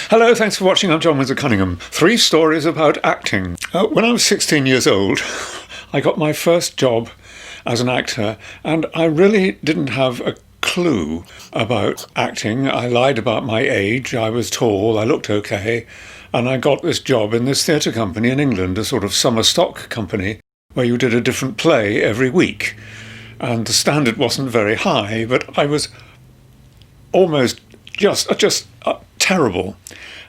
Hello, thanks for watching. I'm John Windsor-Cunningham. 3 stories about acting. When I was 16 years old, I got my first job as an actor, and I really didn't have a clue about acting. I lied about my age. I was tall, I looked okay, and I got this job in this theatre company in England, a sort of summer stock company, where you did a different play every week. And the standard wasn't very high, but I was almost just terrible.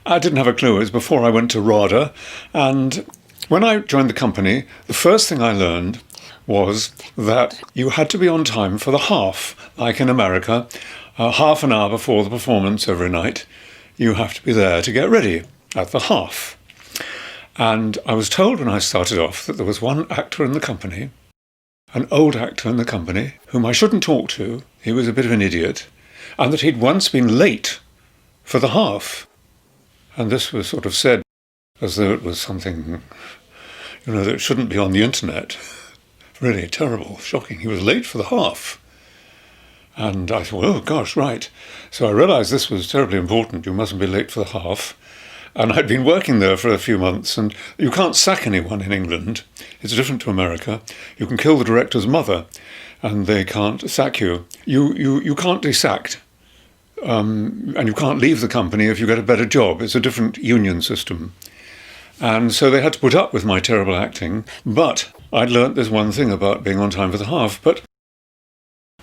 I didn't have a clue. It was before I went to RADA, and when I joined the company, the first thing I learned was that you had to be on time for the half, like in America, half an hour before the performance every night. You have to be there to get ready at the half. And I was told when I started off that there was one actor in the company, an old actor in the company, whom I shouldn't talk to. He was a bit of an idiot, and that he'd once been late for the half. And this was sort of said as though it was something, that shouldn't be on the internet. Really terrible, shocking. He was late for the half. And I thought, oh gosh, right. So I realised this was terribly important. You mustn't be late for the half. And I'd been working there for a few months, and you can't sack anyone in England. It's different to America. You can kill the director's mother, and they can't sack you. You can't be sacked. And you can't leave the company if you get a better job. It's a different union system. And so they had to put up with my terrible acting. But I'd learnt this one thing about being on time for the half. But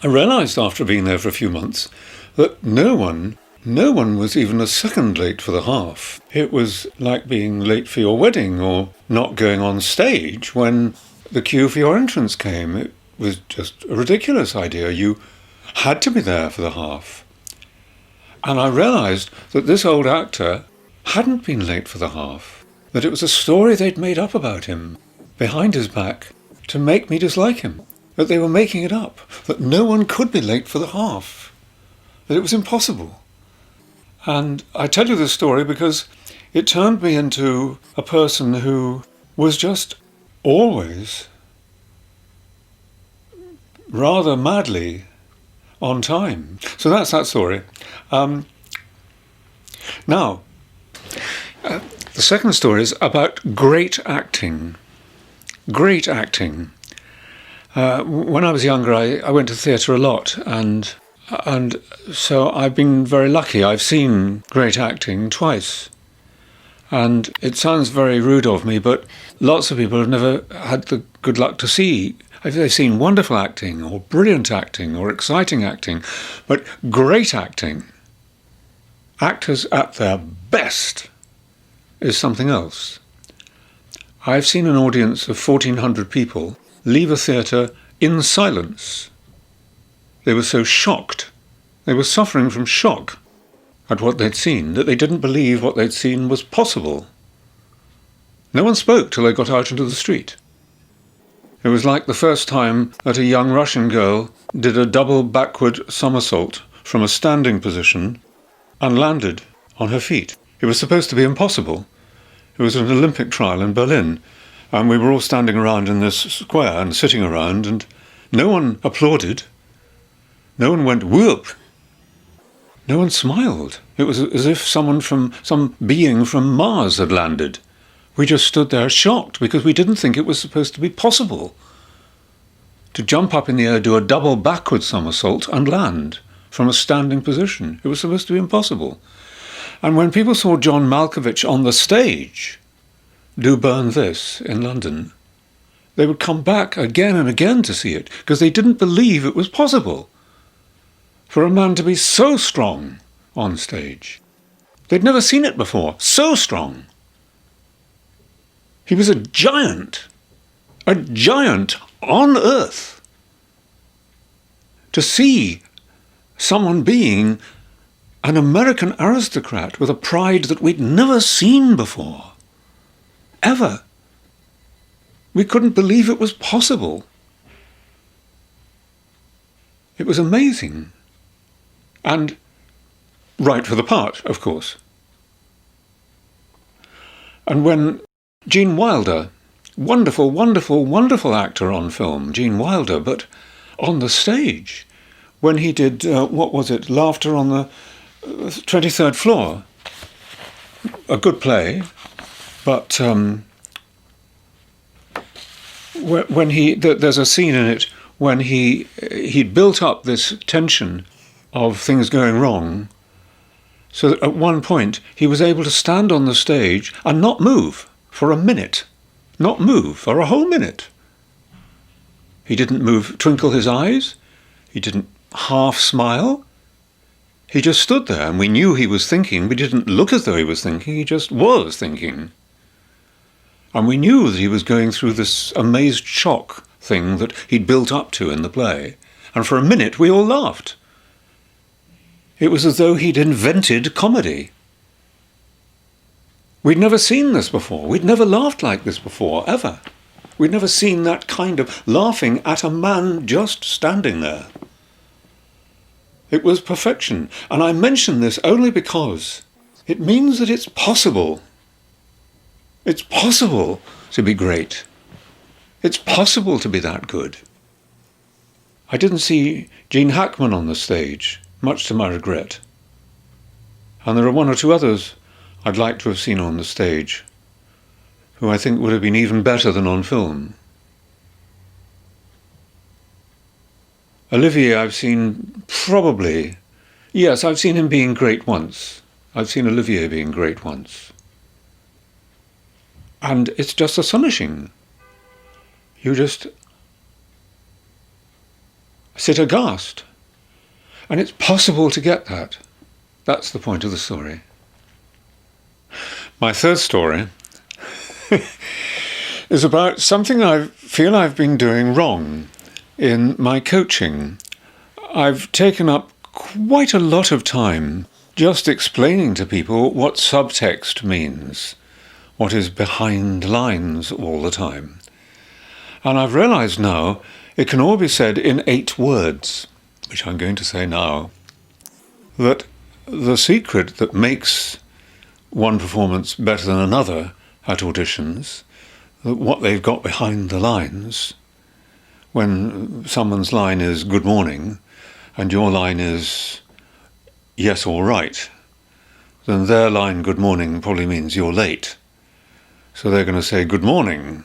I realised after being there for a few months that no one was even a second late for the half. It was like being late for your wedding or not going on stage when the cue for your entrance came. It was just a ridiculous idea. You had to be there for the half. And I realised that this old actor hadn't been late for the half, that it was a story they'd made up about him, behind his back, to make me dislike him, that they were making it up, that no one could be late for the half, that it was impossible. And I tell you this story because it turned me into a person who was just always rather madly on time. So that's that story. Now, the second story is about great acting. Great acting. When I was younger, I went to theatre a lot, and so I've been very lucky. I've seen great acting twice. And it sounds very rude of me, but lots of people have never had the good luck to see. They've seen wonderful acting or brilliant acting or exciting acting, but great acting, actors at their best, is something else. I've seen an audience of 1,400 people leave a theatre in silence. They were so shocked, they were suffering from shock at what they'd seen, that they didn't believe what they'd seen was possible. No one spoke till they got out into the street. It was like the first time that a young Russian girl did a double backward somersault from a standing position and landed on her feet. It was supposed to be impossible. It was an Olympic trial in Berlin, and we were all standing around in this square and sitting around, and no one applauded. No one went whoop. No one smiled. It was as if some being from Mars had landed. We just stood there shocked because we didn't think it was supposed to be possible to jump up in the air, do a double backward somersault and land from a standing position. It was supposed to be impossible. And when people saw John Malkovich on the stage do Burn This in London, they would come back again and again to see it because they didn't believe it was possible for a man to be so strong on stage. They'd never seen it before, so strong. He was a giant on earth. To see someone being an American aristocrat with a pride that we'd never seen before, ever. We couldn't believe it was possible. It was amazing. And right for the part, of course. And when Gene Wilder, wonderful, wonderful, wonderful actor on film, Gene Wilder, but on the stage, when he did, Laughter on the 23rd Floor, a good play, but when there's a scene in it when he'd built up this tension of things going wrong, so that at one point he was able to stand on the stage and not move for a minute, not move for a whole minute. He didn't twinkle his eyes, he didn't half smile. He just stood there, and we knew he was thinking. We didn't look as though he was thinking, he just was thinking. And we knew that he was going through this amazed shock thing that he'd built up to in the play. And for a minute we all laughed. It was as though he'd invented comedy. We'd never seen this before. We'd never laughed like this before, ever. We'd never seen that kind of laughing at a man just standing there. It was perfection, and I mention this only because it means that it's possible. It's possible to be great. It's possible to be that good. I didn't see Gene Hackman on the stage, much to my regret. And there are one or two others I'd like to have seen on the stage, who I think would have been even better than on film. Olivier, I've seen probably... Yes, I've seen him being great once. I've seen Olivier being great once. And it's just astonishing. You just sit aghast. And it's possible to get that. That's the point of the story. My third story is about something I feel I've been doing wrong in my coaching. I've taken up quite a lot of time just explaining to people what subtext means, what is behind lines all the time. And I've realized now it can all be said in 8 words, which I'm going to say now, that the secret that makes one performance better than another at auditions, what they've got behind the lines, when someone's line is good morning and your line is yes, all right, then their line good morning probably means you're late. So they're going to say good morning.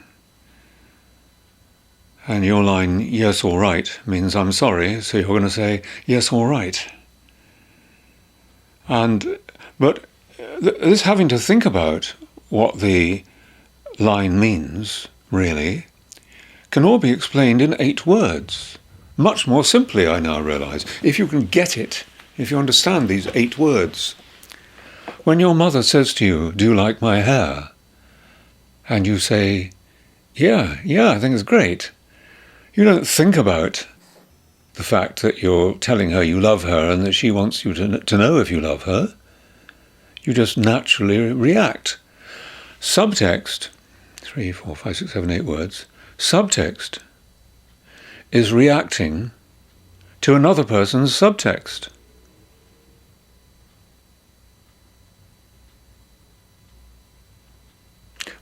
And your line yes, all right means I'm sorry, so you're going to say yes, all right. But this having to think about what the line means, really, can all be explained in 8 words. Much more simply, I now realise, if you can get it, if you understand these 8 words. When your mother says to you, do you like my hair? And you say, yeah, I think it's great. You don't think about the fact that you're telling her you love her and that she wants you to know if you love her. You just naturally react. Subtext, 3, 4, 5, 6, 7, 8 words. Subtext is reacting to another person's subtext.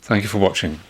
Thank you for watching.